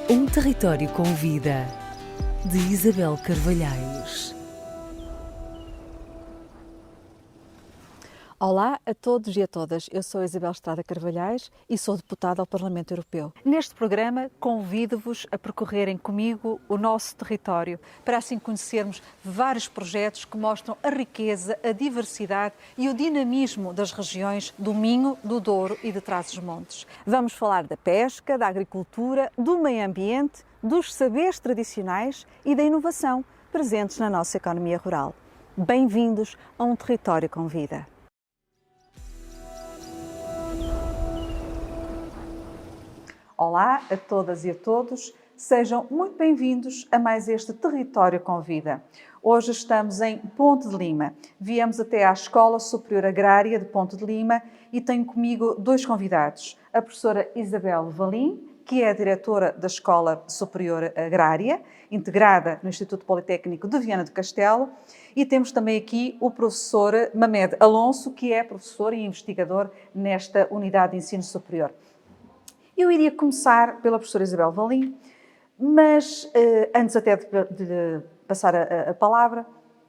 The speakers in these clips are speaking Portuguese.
Um território com vida, de Isabel Carvalhais. Olá a todos e a todas, eu sou Isabel Estrada Carvalhais e sou deputada ao Parlamento Europeu. Neste programa convido-vos a percorrerem comigo o nosso território para assim conhecermos vários projetos que mostram a riqueza, a diversidade e o dinamismo das regiões do Minho, do Douro e de Trás-os-Montes. Vamos falar da pesca, da agricultura, do meio ambiente, dos saberes tradicionais e da inovação presentes na nossa economia rural. Bem-vindos a um território com vida. Olá a todas e a todos, sejam muito bem-vindos a mais este Território com Vida. Hoje estamos em Ponte de Lima, viemos até à Escola Superior Agrária de Ponte de Lima e tenho comigo dois convidados, a professora Isabel Valim, que é a diretora da Escola Superior Agrária, integrada no Instituto Politécnico de Viana do Castelo, e temos também aqui o professor Mamed Alonso, que é professor e investigador nesta unidade de ensino superior. Eu iria começar pela professora Isabel Valim, mas antes até de passar a palavra,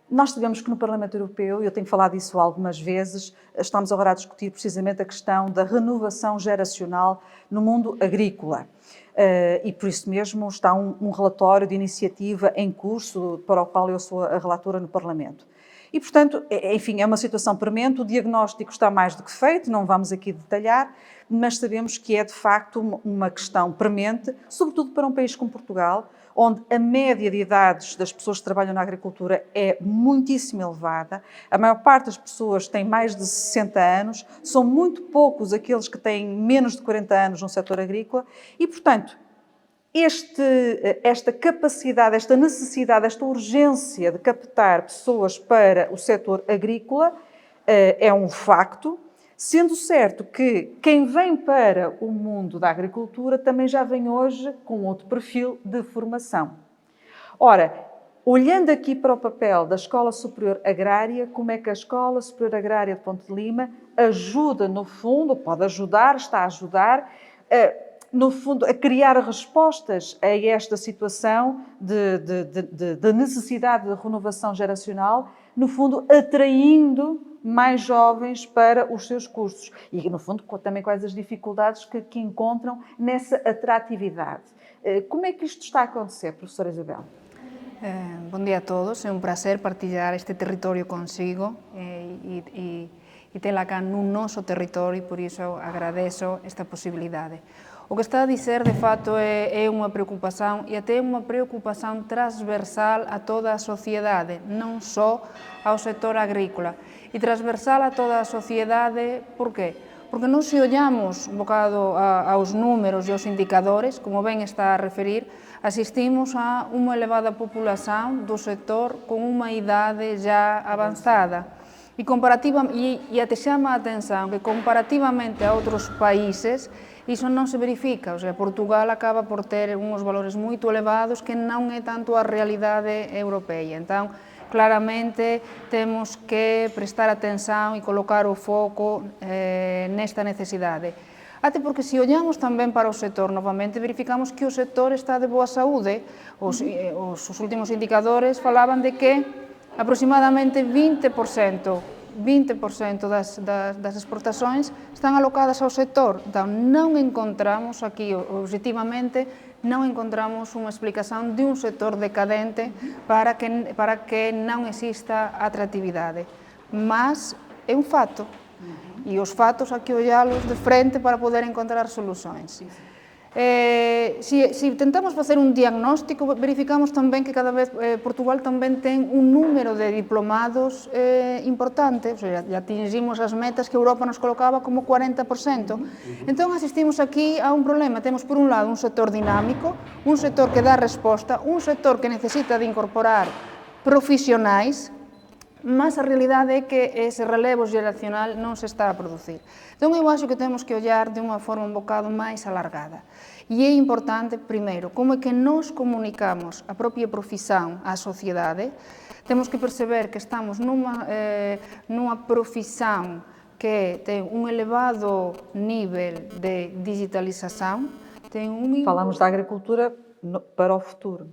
nós sabemos que no Parlamento Europeu, e eu tenho falado isso algumas vezes, estamos agora a discutir precisamente a questão da renovação geracional no mundo agrícola. E por isso mesmo está um relatório de iniciativa em curso para o qual eu sou a relatora no Parlamento. E, portanto, enfim, é uma situação premente, o diagnóstico está mais do que feito, não vamos aqui detalhar, mas sabemos que é, de facto, uma questão premente, sobretudo para um país como Portugal, onde a média de idades das pessoas que trabalham na agricultura é muitíssimo elevada, a maior parte das pessoas tem mais de 60 anos, são muito poucos aqueles que têm menos de 40 anos no setor agrícola e, portanto, esta capacidade, esta necessidade, esta urgência de captar pessoas para o setor agrícola é um facto, sendo certo que quem vem para o mundo da agricultura também já vem hoje com outro perfil de formação. Ora, olhando aqui para o papel da Escola Superior Agrária, como é que a Escola Superior Agrária de Ponte de Lima ajuda, no fundo, pode ajudar, está a ajudar, no fundo, a criar respostas a esta situação de necessidade de renovação geracional, no fundo, atraindo mais jovens para os seus cursos e, no fundo, também quais as dificuldades que encontram nessa atratividade. Como é que isto está a acontecer, professora Isabel? Bom dia a todos, é um prazer partilhar este território consigo e tê-la cá no nosso território, por isso agradeço esta possibilidade. O que está a dizer, de fato, é uma preocupação e até uma preocupação transversal a toda a sociedade, não só ao setor agrícola. E transversal a toda a sociedade, por quê? Porque nós, se olhamos um bocado aos números e aos indicadores, como bem está a referir, assistimos a uma elevada população do setor com uma idade já avançada. E até chama a atenção que, comparativamente a outros países, isso não se verifica, ou seja, Portugal acaba por ter uns valores muito elevados que não é tanto a realidade europeia. Então, claramente, temos que prestar atenção e colocar o foco nesta necessidade. Até porque, se olhamos também para o setor, novamente, verificamos que o setor está de boa saúde. Os últimos indicadores falavam de que aproximadamente 20% das exportações estão alocadas ao setor. Então, não encontramos aqui, objetivamente, não encontramos uma explicação de um setor decadente para que não exista atratividade. Mas é um fato. E os fatos há que olhá-los de frente para poder encontrar soluções. Se tentamos fazer um diagnóstico, verificamos também que cada vez Portugal também tem um número de diplomados importante, ou seja, já atingimos as metas que a Europa nos colocava como 40%. Então assistimos aqui a um problema. Temos, por um lado, um setor dinâmico, um setor que dá resposta, um setor que necessita de incorporar profissionais, mas a realidade é que esse relevo geracional non se está a producir. Entón, eu acho que temos que olhar de unha forma un bocado máis alargada. E é importante, primeiro, como é que nos comunicamos a propia profissão á sociedade. Temos que perceber que estamos nunha profissão que ten un elevado nível de digitalização. Falamos da agricultura para o futuro?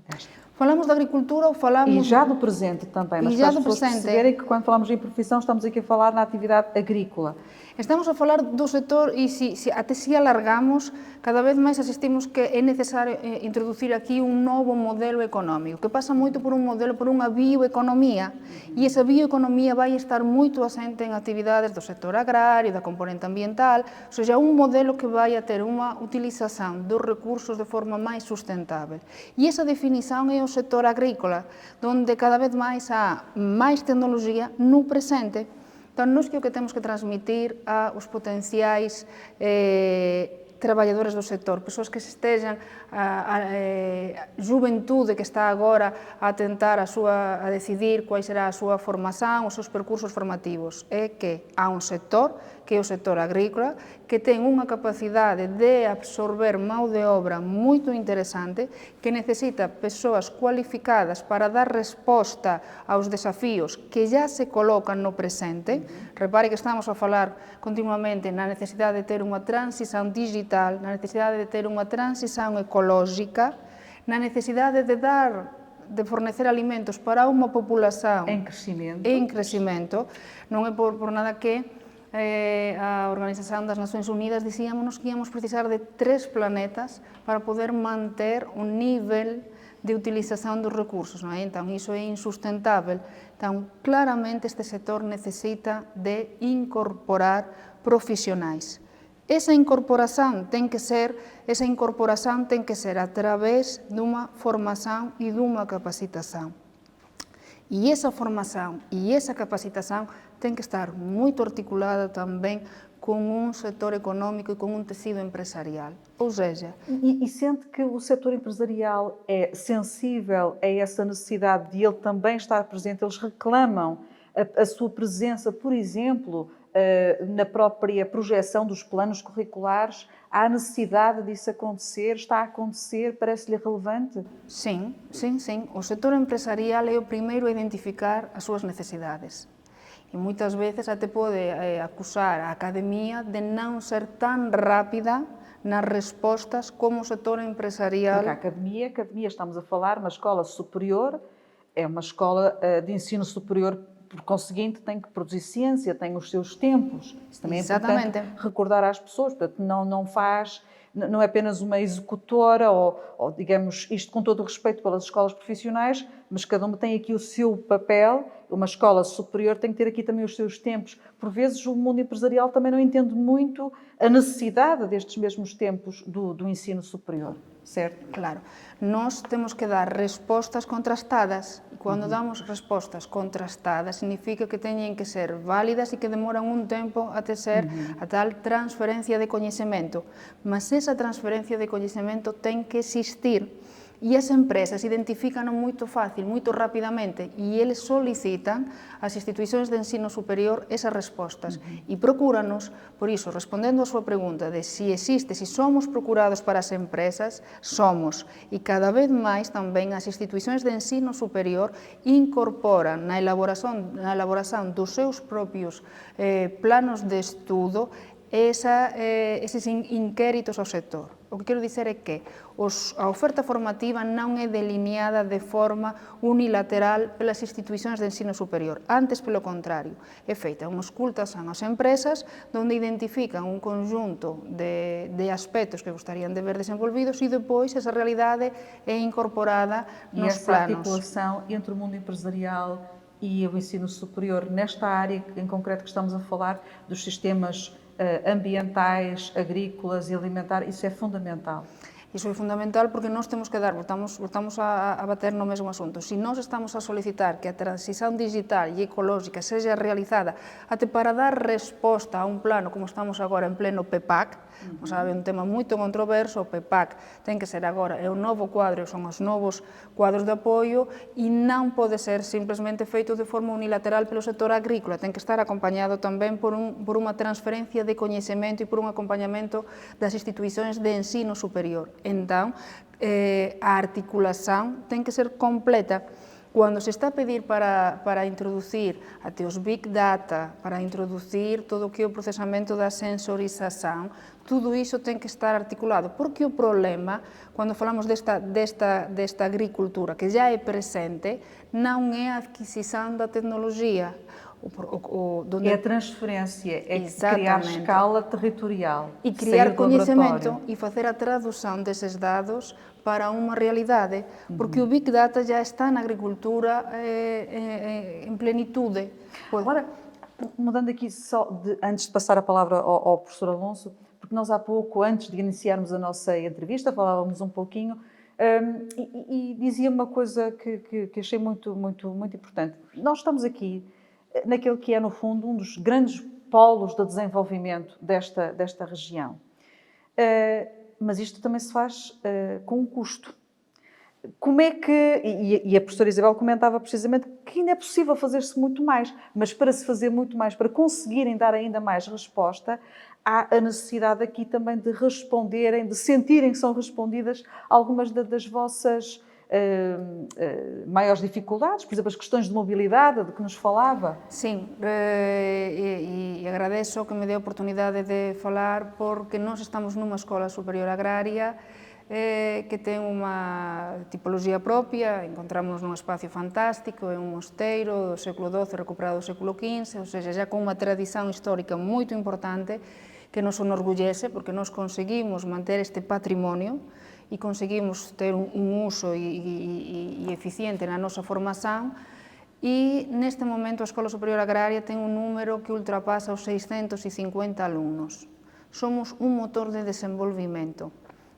Falamos da agricultura ou falamos... E já do presente também, mas para as pessoas perceberem que quando falamos em profissão estamos aqui a falar na atividade agrícola. Estamos a falar do sector e até se alargamos, cada vez máis asistimos que é necesario introducir aquí un novo modelo económico, que pasa moito por un modelo, por unha bioeconomía, e esa bioeconomía vai estar moito asente en actividades do sector agrario, da componente ambiental, ou seja, un modelo que vai a ter unha utilización dos recursos de forma máis sustentável. E esa definición é o sector agrícola, onde cada vez máis há máis tecnología no presente. Entón, nós que o que temos que transmitir aos potenciais traballadores do sector, persoas que se estejam, a juventude que está agora a tentar a decidir qual será a súa formación, os seus percursos formativos, é que há un sector, que é o sector agrícola, que ten unha capacidade de absorber mão de obra moito interesante, que necesita persoas cualificadas para dar resposta aos desafíos que já se colocan no presente. Repare que estamos a falar continuamente na necesidade de ter unha transición digital, na necesidade de ter unha transición ecológica, na necesidade de fornecer alimentos para unha populación em crescimento. Non é por nada que a Organización das Nacións Unidas dicíamos que íamos precisar de 3 planetas para poder manter un nivel de utilización dos recursos, non é? Entón, iso é insustentável. Entón, claramente este sector necesita de incorporar profesionais. Esa incorporación ten que ser a través dunha formación e dunha capacitación. E esa formación e esa capacitación ten que estar moito articulada tamén con un sector económico e con un tecido empresarial. Ou seja... E sente que o setor empresarial é sensível a essa necessidade de ele também estar presente? Eles reclamam a sua presença, por exemplo, na própria projeção dos planos curriculares? Há necessidade disso acontecer? Está a acontecer? Parece-lhe relevante? Sim. O setor empresarial é o primeiro a identificar as súas necessidades. E moitas veces até pode acusar a academia de non ser tan rápida nas respostas como o setor empresarial. Porque a academia, estamos a falar, uma escola superior, é uma escola de ensino superior, por conseguinte tem que produzir ciência, tem os seus tempos. Isso também é importante recordar às pessoas, portanto não é apenas uma executora ou, digamos, isto com todo o respeito pelas escolas profissionais, mas cada uma tem aqui o seu papel. Uma escola superior tem que ter aqui também os seus tempos. Por vezes o mundo empresarial também não entende muito a necessidade destes mesmos tempos do ensino superior, certo? Claro. Nós temos que dar respostas contrastadas. E quando damos respostas contrastadas, significa que teñen que ser válidas e que demoran un tempo até ser a tal transferencia de coñecemento. Mas esa transferencia de coñecemento ten que existir. E as empresas identifican moito fácil, moito rapidamente, e eles solicitan ás institucións de ensino superior esas respostas. E procúranos, por iso, respondendo a súa pregunta de se somos procurados para as empresas, somos. E cada vez máis tamén as institucións de ensino superior incorporan na elaboración dos seus propios planos de estudo eses inquéritos ao sector. O que quero dizer é que a oferta formativa non é delineada de forma unilateral pelas institucións de ensino superior, antes pelo contrario, é feita unha escutación ás empresas onde identifican un conjunto de aspectos que gostarían de ver desenvolvidos e depois esa realidade é incorporada nos planos. E essa articulação entre o mundo empresarial e o ensino superior, nesta área em concreto que estamos a falar, dos sistemas ambientais, agrícolas e alimentares, isso é fundamental. Iso é fundamental porque nós temos que voltamos a bater no mesmo asunto. Se nós estamos a solicitar que a transición digital e ecológica seja realizada até para dar resposta a un plano como estamos agora en pleno PEPAC, sabe, un tema moito controverso, o PEPAC ten que ser agora, é o novo cuadro, son os novos cuadros de apoio e non pode ser simplesmente feito de forma unilateral pelo sector agrícola, ten que estar acompañado tamén por unha transferencia de coñecemento e por un acompañamento das institucións de ensino superior. Entón, a articulación ten que ser completa. Quando se está a pedir para introducir até os Big Data, para introducir todo o que é o processamento da sensorização, tudo iso tem que estar articulado, porque o problema, quando falamos desta agricultura, que já é presente, não é a aquisição da tecnologia. É a transferência, é Exatamente. criar escala territorial. E criar sair do coñecemento laboratório. e facer a tradução desses dados para uma realidade, porque o Big Data já está na agricultura em plenitude. Agora, mudando aqui antes de passar a palavra ao professor Alonso, porque nós há pouco, antes de iniciarmos a nossa entrevista, falávamos um pouquinho e dizia uma coisa que achei muito importante. Nós estamos aqui naquele que é, no fundo, um dos grandes polos de desenvolvimento desta região. Mas isto também se faz com um custo. Como é que, e a professora Isabel comentava precisamente que ainda é possível fazer-se muito mais, mas para se fazer muito mais, para conseguirem dar ainda mais resposta, há a necessidade aqui também de responderem, de sentirem que são respondidas algumas das vossas maiores dificuldades, por exemplo, as questões de mobilidade, de que nos falava. Sim, e agradeço que me dê a oportunidade de falar, porque nós estamos numa escola superior agrária que ten unha tipoloxía propia, encontramos num espacio fantástico, é un mosteiro do século XII recuperado do século XV, ou seja, já con unha tradición histórica moito importante que nos enorgullece, porque nós conseguimos manter este patrimonio e conseguimos ter un uso e eficiente na nosa formación, e neste momento a Escola Superior Agraria ten un número que ultrapasa os 650 alumnos. Somos un motor de desenvolvimento.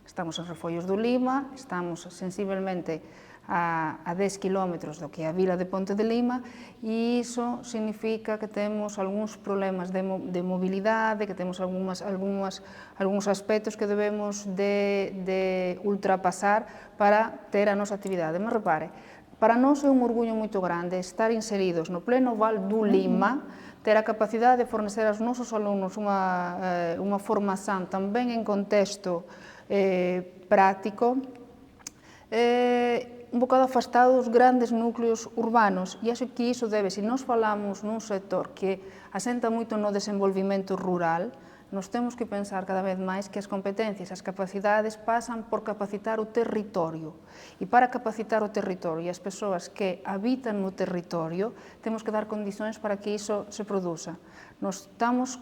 Estamos en Refollos do Lima, estamos sensiblemente a 10 kilómetros do que é a vila de Ponte de Lima, e iso significa que temos algúns problemas de mobilidade, que temos algúns aspectos que debemos de ultrapasar para ter a nosa actividade. Mas repare, para nós é un orgullo moito grande estar inseridos no pleno Val do Lima, ter a capacidade de fornecer aos nosos alumnos unha formación tamén en contexto práctico, un bocado afastado dos grandes núcleos urbanos, e acho que iso debe, se nós falamos nun sector que asenta moito no desenvolvimento rural, nos temos que pensar cada vez máis que as competencias, as capacidades pasan por capacitar o territorio, e para capacitar o territorio e as persoas que habitan no territorio, temos que dar condicións para que iso se produza. Nos estamos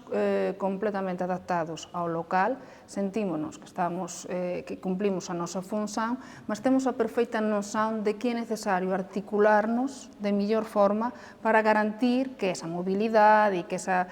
completamente adaptados ao local, sentímonos que cumplimos a nosa función, mas temos a perfeita noción de que é necesario articularnos de mellor forma para garantir que esa mobilidade e que esa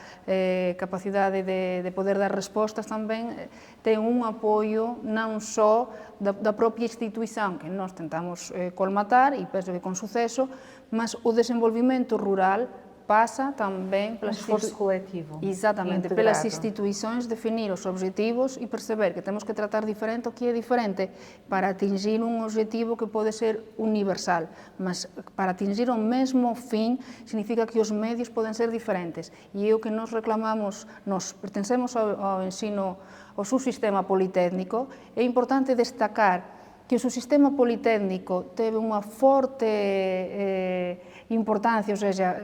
capacidade de poder dar respostas tamén ten un apoio non só da propia instituición que nós tentamos colmatar, e penso que con suceso, mas o desenvolvimento rural pasa tamén pelas esforço coletivo. Exatamente, pelas instituições definir os objetivos e perceber que temos que tratar diferente o que é diferente para atingir un objetivo que pode ser universal, mas para atingir o mesmo fin significa que os medios poden ser diferentes, e é o que nos reclamamos, nos pertencemos ao ensino, ao subsistema politécnico. É importante destacar que o subsistema politécnico teve unha forte importancia, ou seja,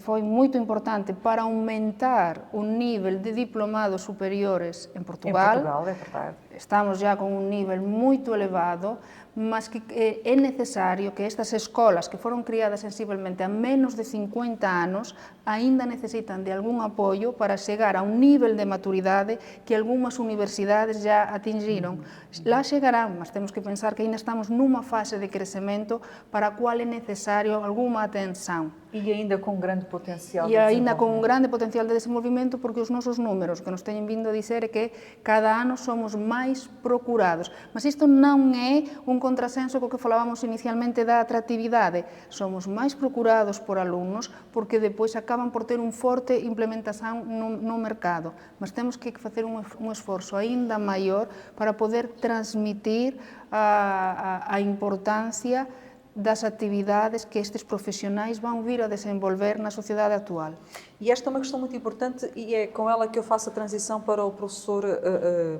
foi moito importante para aumentar o nivel de diplomados superiores en Portugal. Em Portugal, é verdade. Estamos já com um nível muito elevado, mas que é necessário que estas escolas, que foram criadas sensivelmente há menos de 50 anos, ainda necessitam de algum apoio para chegar a um nível de maturidade que algumas universidades já atingiram. Lá chegarão, mas temos que pensar que ainda estamos numa fase de crescimento para a qual é necessário alguma atenção. E ainda com grande potencial de desenvolvimento. E ainda com um grande potencial de desenvolvimento, porque os nosos números que nos teñen vindo a dizer é que cada ano somos máis procurados. Mas isto non é un contrasenso co que falábamos inicialmente da atractividade. Somos máis procurados por alumnos porque depois acaban por ter un forte implementación no mercado. Mas temos que facer un esforzo aínda maior para poder transmitir a importancia das actividades que estes profissionais vão vir a desenvolver na sociedade atual. E esta é uma questão muito importante e é com ela que eu faço a transição para o professor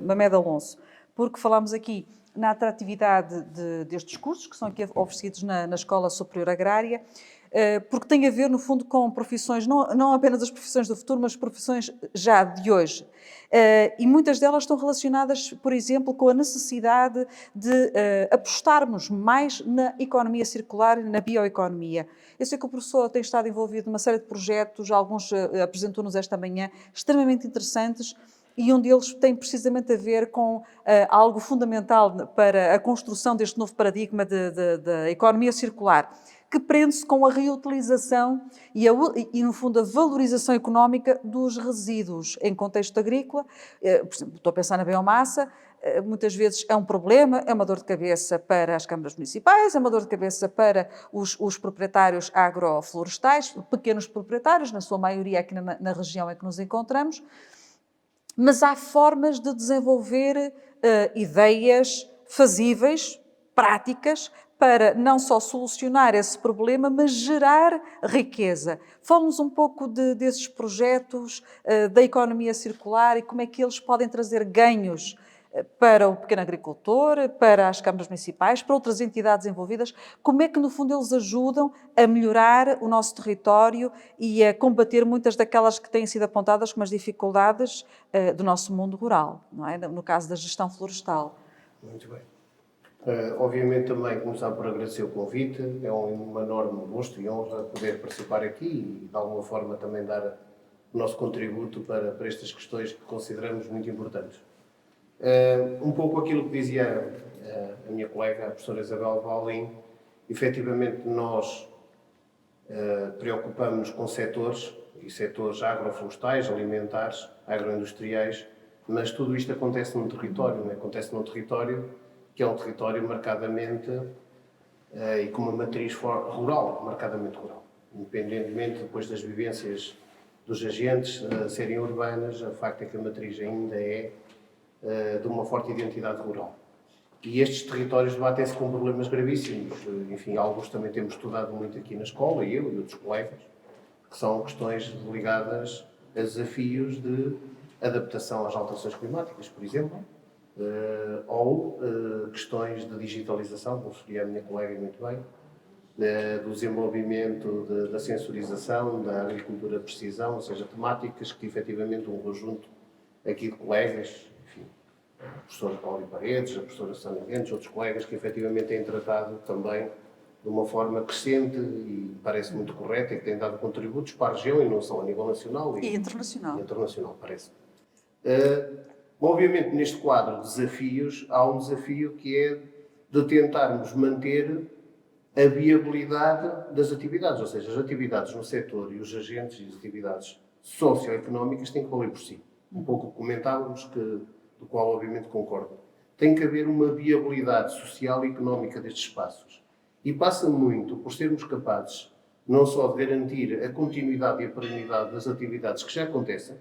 Mamed Alonso, porque falámos aqui na atratividade destes cursos, que são aqui oferecidos na Escola Superior Agrária, porque tem a ver, no fundo, com profissões, não apenas as profissões do futuro, mas profissões já de hoje. E muitas delas estão relacionadas, por exemplo, com a necessidade de apostarmos mais na economia circular e na bioeconomia. Eu sei que o professor tem estado envolvido numa série de projetos, alguns apresentou-nos esta manhã, extremamente interessantes, e um deles tem precisamente a ver com algo fundamental para a construção deste novo paradigma da economia circular, que prende-se com a reutilização e, no fundo, a valorização económica dos resíduos em contexto agrícola. Por exemplo, estou a pensar na biomassa, muitas vezes é um problema, é uma dor de cabeça para as câmaras municipais, é uma dor de cabeça para os proprietários agroflorestais, pequenos proprietários, na sua maioria aqui na região em que nos encontramos. Mas há formas de desenvolver ideias fazíveis, práticas, para não só solucionar esse problema, mas gerar riqueza. Fala-nos um pouco desses projetos da economia circular e como é que eles podem trazer ganhos para o pequeno agricultor, para as câmaras municipais, para outras entidades envolvidas, como é que, no fundo, eles ajudam a melhorar o nosso território e a combater muitas daquelas que têm sido apontadas como as dificuldades do nosso mundo rural, não é? No caso da gestão florestal. Muito bem. Obviamente também começar por agradecer o convite, é um enorme gosto e honra poder participar aqui e de alguma forma também dar o nosso contributo para estas questões que consideramos muito importantes. Um pouco aquilo que dizia a minha colega, a professora Isabel Valim, efetivamente nós preocupamos-nos com setores agroflorestais, alimentares, agroindustriais, mas tudo isto acontece num território, né? Acontece num território que é um território marcadamente e com uma matriz rural, marcadamente rural. Independentemente depois das vivências dos agentes serem urbanas, o facto é que a matriz ainda é de uma forte identidade rural. E estes territórios debatem-se com problemas gravíssimos. Enfim, alguns também temos estudado muito aqui na escola, eu e outros colegas, que são questões ligadas a desafios de adaptação às alterações climáticas, por exemplo, ou questões de digitalização, como referia a minha colega muito bem, do desenvolvimento da sensorização, da agricultura de precisão, ou seja, temáticas que efetivamente um conjunto aqui de colegas, enfim, a professora Cláudia Paredes, a professora Sânia Mendes, outros colegas que efetivamente têm tratado também de uma forma crescente e parece muito correta e que têm dado contributos para a região e não só a nível nacional E internacional. Internacional, parece. Obviamente, neste quadro de desafios, há um desafio que é de tentarmos manter a viabilidade das atividades, ou seja, as atividades no setor e os agentes e as atividades socioeconómicas têm que valer por si. Um pouco comentávamos, do qual obviamente concordo. Tem que haver uma viabilidade social e económica destes espaços. E passa muito por sermos capazes não só de garantir a continuidade e a perenidade das atividades que já acontecem,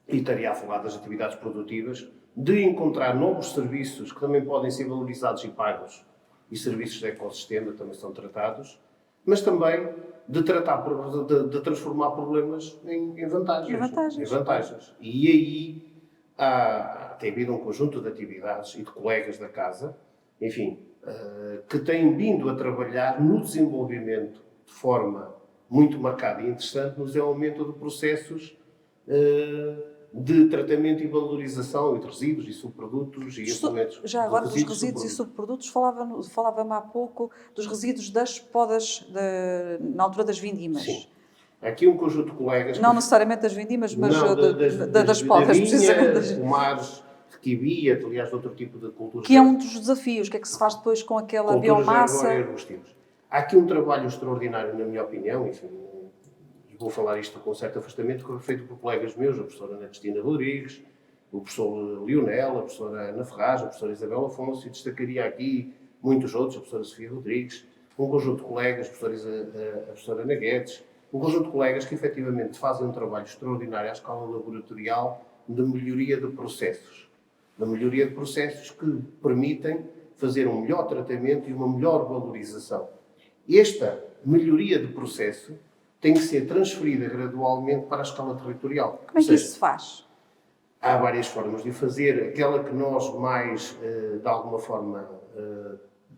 e estaria a falar das atividades produtivas, de encontrar novos serviços que também podem ser valorizados e pagos, e serviços de ecossistema também são tratados, mas também de transformar problemas em vantagens. Em vantagens. E aí tem havido um conjunto de atividades e de colegas da casa, enfim, que têm vindo a trabalhar no desenvolvimento de forma muito marcada e interessante no desenvolvimento de processos de tratamento e valorização de resíduos e subprodutos e implementos. Já agora, dos resíduos e subprodutos, falava-me há pouco dos resíduos das podas na altura das vindimas. Sim. Aqui um conjunto de colegas... Não necessariamente das vindimas, mas das Da podas, vinha, precisamente. pomares, kiwi, aliás, de outro tipo de cultura. Que é um dos desafios. O que é que se faz depois com aquela biomassa? Há aqui um trabalho extraordinário, na minha opinião, enfim, vou falar isto com certo afastamento, que foi feito por colegas meus, a professora Ana Cristina Rodrigues, o professor Lionel, a professora Ana Ferraz, a professora Isabel Afonso, e destacaria aqui muitos outros, a professora Sofia Rodrigues, um conjunto de colegas, a professora Ana Guedes, um conjunto de colegas que efetivamente fazem um trabalho extraordinário à escala laboratorial de melhoria de processos. Que permitem fazer um melhor tratamento e uma melhor valorização. Esta melhoria de processo tem que ser transferida gradualmente para a escala territorial. Como é que isso se faz? há várias formas de o fazer. Aquela que nós mais, de alguma forma,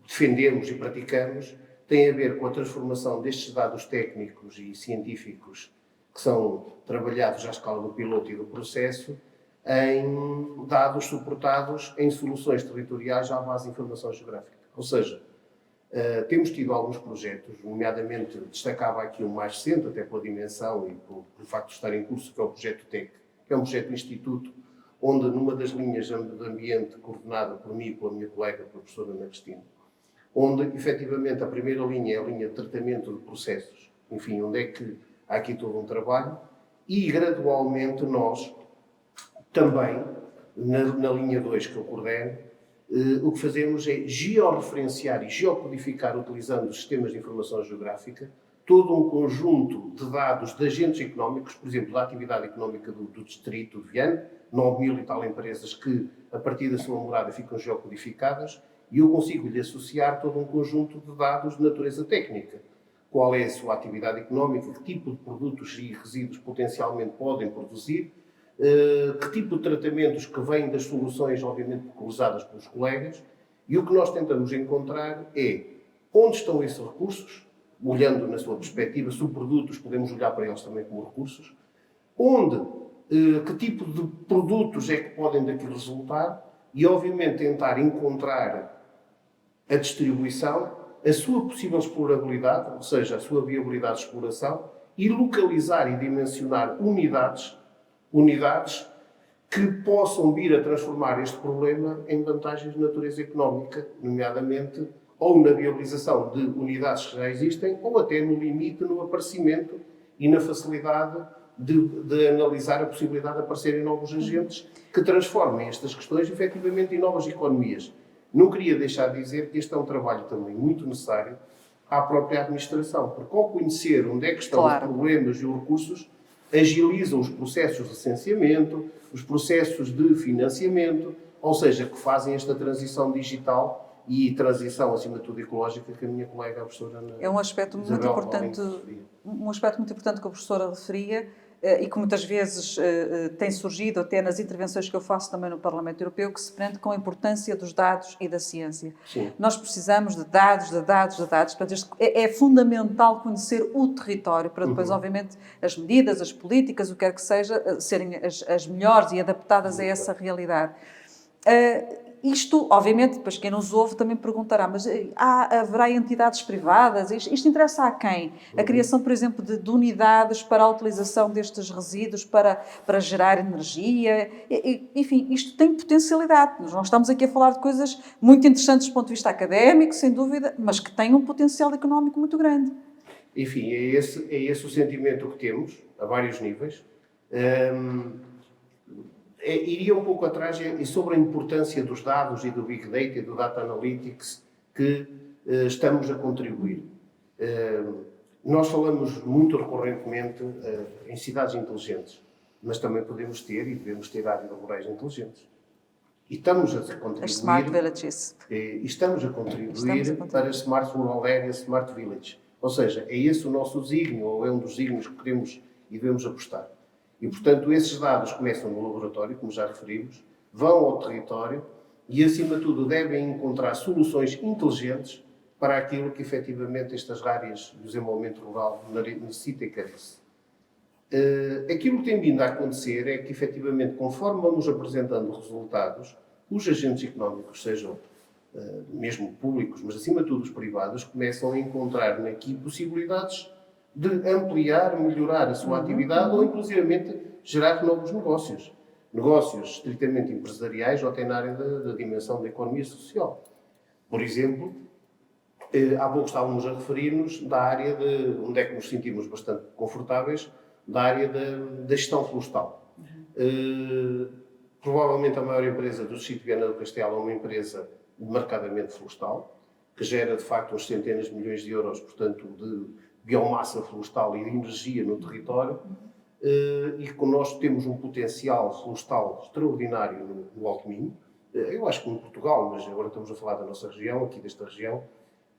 defendemos e praticamos tem a ver com a transformação destes dados técnicos e científicos que são trabalhados à escala do piloto e do processo em dados suportados em soluções territoriais à base de informação geográfica. Ou seja, temos tido alguns projetos, nomeadamente destacava aqui o mais recente, até pela dimensão e pelo facto de estar em curso, que é o projeto TEC, que é um projeto do Instituto, onde numa das linhas de ambiente coordenada por mim e pela minha colega, a professora Ana Cristina, onde efetivamente a primeira linha é a linha de tratamento de processos, enfim, onde é que há aqui todo um trabalho, e gradualmente nós também, na linha 2 que eu coordeno, o que fazemos é georreferenciar e geocodificar, utilizando os sistemas de informação geográfica, todo um conjunto de dados de agentes económicos, por exemplo, da atividade económica do distrito de Viana, 9.000 e tal empresas que, a partir da sua morada, ficam geocodificadas, e eu consigo-lhe associar todo um conjunto de dados de natureza técnica. Qual é a sua atividade económica, que tipo de produtos e resíduos potencialmente podem produzir, que tipo de tratamentos que vêm das soluções, obviamente, usadas pelos colegas, e o que nós tentamos encontrar é onde estão esses recursos, olhando na sua perspectiva, subprodutos, podemos olhar para eles também como recursos, onde, que tipo de produtos é que podem daqui resultar, e obviamente tentar encontrar a distribuição, a sua possível explorabilidade, ou seja, a sua viabilidade de exploração, e localizar e dimensionar unidades que possam vir a transformar este problema em vantagens de natureza económica, nomeadamente ou na viabilização de unidades que já existem, ou até no limite, no aparecimento e na facilidade de analisar a possibilidade de aparecerem novos agentes que transformem estas questões efetivamente em novas economias. Não queria deixar de dizer que este é um trabalho também muito necessário à própria administração, porque ao conhecer onde é que estão os problemas e os recursos, agilizam os processos de licenciamento, os processos de financiamento, ou seja, que fazem esta transição digital e transição, acima de tudo, ecológica, que a minha colega, a professora Ana É um aspecto muito Isabel importante, um aspecto muito importante que a professora referia e que muitas vezes tem surgido até nas intervenções que eu faço também no Parlamento Europeu, que se prende com a importância dos dados e da ciência. Sim. Nós precisamos de dados. Portanto, é fundamental conhecer o território para depois, obviamente, as medidas, as políticas, o que quer que seja, serem as melhores e adaptadas a essa realidade. Isto, obviamente, depois quem nos ouve também perguntará, mas haverá entidades privadas? Isto interessa a quem? A criação, por exemplo, de unidades para a utilização destes resíduos para gerar energia? Enfim, isto tem potencialidade. Nós não estamos aqui a falar de coisas muito interessantes do ponto de vista académico, sem dúvida, mas que têm um potencial económico muito grande. Enfim, é esse o sentimento que temos, a vários níveis. Iria um pouco atrás sobre a importância dos dados e do Big Data e do Data Analytics que estamos a contribuir. Nós falamos muito recorrentemente em cidades inteligentes, mas também podemos ter e devemos ter áreas rurais inteligentes. E estamos a contribuir... As Smart Villages. Estamos a contribuir para Smart Rural Area, Smart Village. Ou seja, é esse o nosso desígnio, ou é um dos desígnios que queremos e devemos apostar. E, portanto, esses dados começam no laboratório, como já referimos, vão ao território e, acima de tudo, devem encontrar soluções inteligentes para aquilo que, efetivamente, estas áreas do desenvolvimento rural necessitam e carece. Aquilo que tem vindo a acontecer é que, efetivamente, conforme vamos apresentando resultados, os agentes económicos, sejam mesmo públicos, mas, acima de tudo, os privados, começam a encontrar aqui possibilidades de ampliar, melhorar a sua atividade ou, inclusivamente, gerar novos negócios. Negócios estritamente empresariais ou até na área da dimensão da economia social. Por exemplo, há pouco estávamos a referir-nos da área de onde é que nos sentimos bastante confortáveis, da área da gestão florestal. Provavelmente a maior empresa do Distrito de Viana do Castelo é uma empresa marcadamente florestal, que gera, de facto, uns centenas de milhões de euros, portanto, de biomassa florestal e de energia no território, e que nós temos um potencial florestal extraordinário no Alto Minho. Eu acho que em Portugal, mas agora estamos a falar da nossa região, aqui desta região,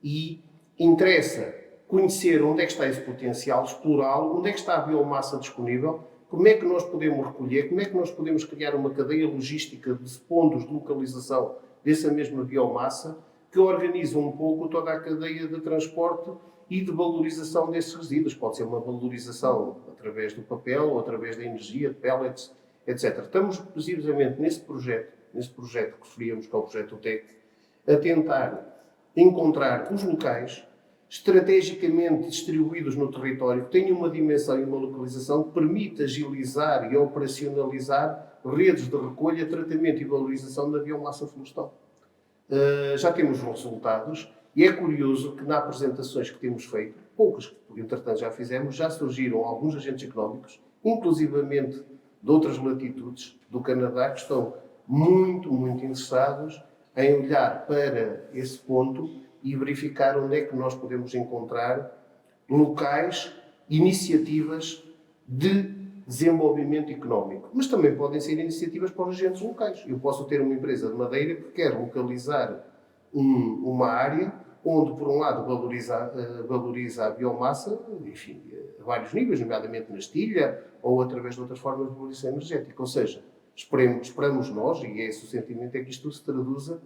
e interessa conhecer onde é que está esse potencial, explorá-lo, onde é que está a biomassa disponível, como é que nós podemos recolher, como é que nós podemos criar uma cadeia logística de pontos de localização dessa mesma biomassa que organiza um pouco toda a cadeia de transporte e de valorização desses resíduos. Pode ser uma valorização através do papel ou através da energia, de pellets, etc. Estamos precisamente nesse projeto que referíamos, que é o projeto TEC, a tentar encontrar os locais estrategicamente distribuídos no território, que tenham uma dimensão e uma localização que permita agilizar e operacionalizar redes de recolha, tratamento e valorização da biomassa florestal. Já temos resultados e é curioso que, nas apresentações que temos feito, poucas que entretanto já fizemos, já surgiram alguns agentes económicos, inclusivamente de outras latitudes do Canadá, que estão muito, muito interessados em olhar para esse ponto e verificar onde é que nós podemos encontrar locais, iniciativas de desenvolvimento económico. Mas também podem ser iniciativas para os agentes locais. Eu posso ter uma empresa de madeira que quer localizar uma área onde, por um lado, valoriza a biomassa, enfim, a vários níveis, nomeadamente na estilha ou através de outras formas de valorização energética. Ou seja, esperamos nós, e é esse o sentimento, é que isto se traduza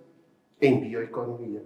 em bioeconomia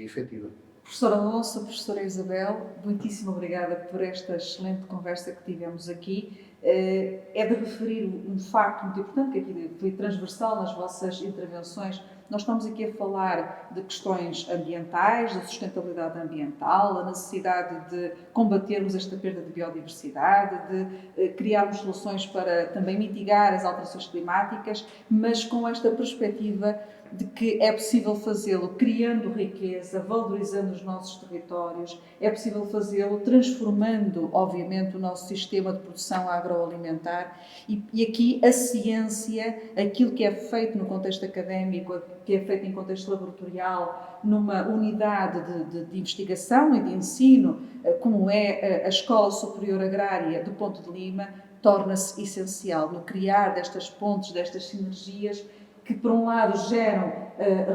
efetiva. Professor Alonso, professora Isabel, muitíssimo obrigada por esta excelente conversa que tivemos aqui. É de referir um facto muito importante, que aqui foi transversal nas vossas intervenções. Nós estamos aqui a falar de questões ambientais, da sustentabilidade ambiental, a necessidade de combatermos esta perda de biodiversidade, de criarmos soluções para também mitigar as alterações climáticas, mas com esta perspectiva de que é possível fazê-lo criando riqueza, valorizando os nossos territórios, é possível fazê-lo transformando, obviamente, o nosso sistema de produção agroalimentar e aqui a ciência, aquilo que é feito no contexto académico, que é feito em contexto laboratorial, numa unidade de investigação e de ensino, como é a Escola Superior Agrária do Ponte de Lima, torna-se essencial no criar destas pontes, destas sinergias, que, por um lado, geram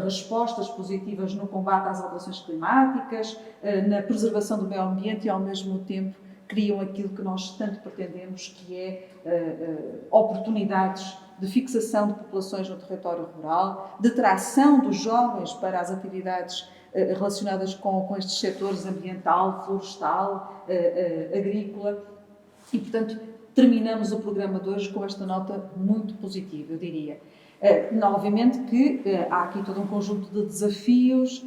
respostas positivas no combate às alterações climáticas, na preservação do meio ambiente e, ao mesmo tempo, criam aquilo que nós tanto pretendemos, que é oportunidades de fixação de populações no território rural, de tração dos jovens para as atividades relacionadas com estes setores ambiental, florestal, agrícola e, portanto, terminamos o programa de hoje com esta nota muito positiva, eu diria. Obviamente que há aqui todo um conjunto de desafios,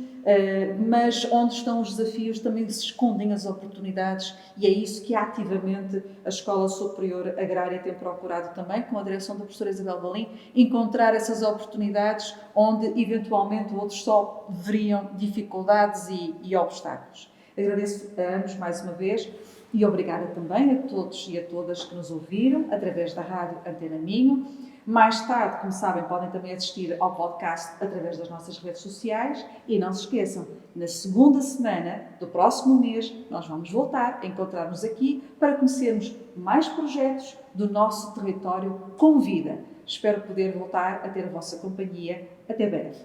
mas onde estão os desafios também se escondem as oportunidades e é isso que ativamente a Escola Superior Agrária tem procurado também, com a direção da professora Isabel Valim, encontrar essas oportunidades onde eventualmente outros só veriam dificuldades e obstáculos. Agradeço a ambos mais uma vez e obrigada também a todos e a todas que nos ouviram através da Rádio Antena Minho. Mais tarde, como sabem, podem também assistir ao podcast através das nossas redes sociais e não se esqueçam, na segunda semana do próximo mês nós vamos voltar a encontrar-nos aqui para conhecermos mais projetos do nosso território com vida. Espero poder voltar a ter a vossa companhia. Até breve.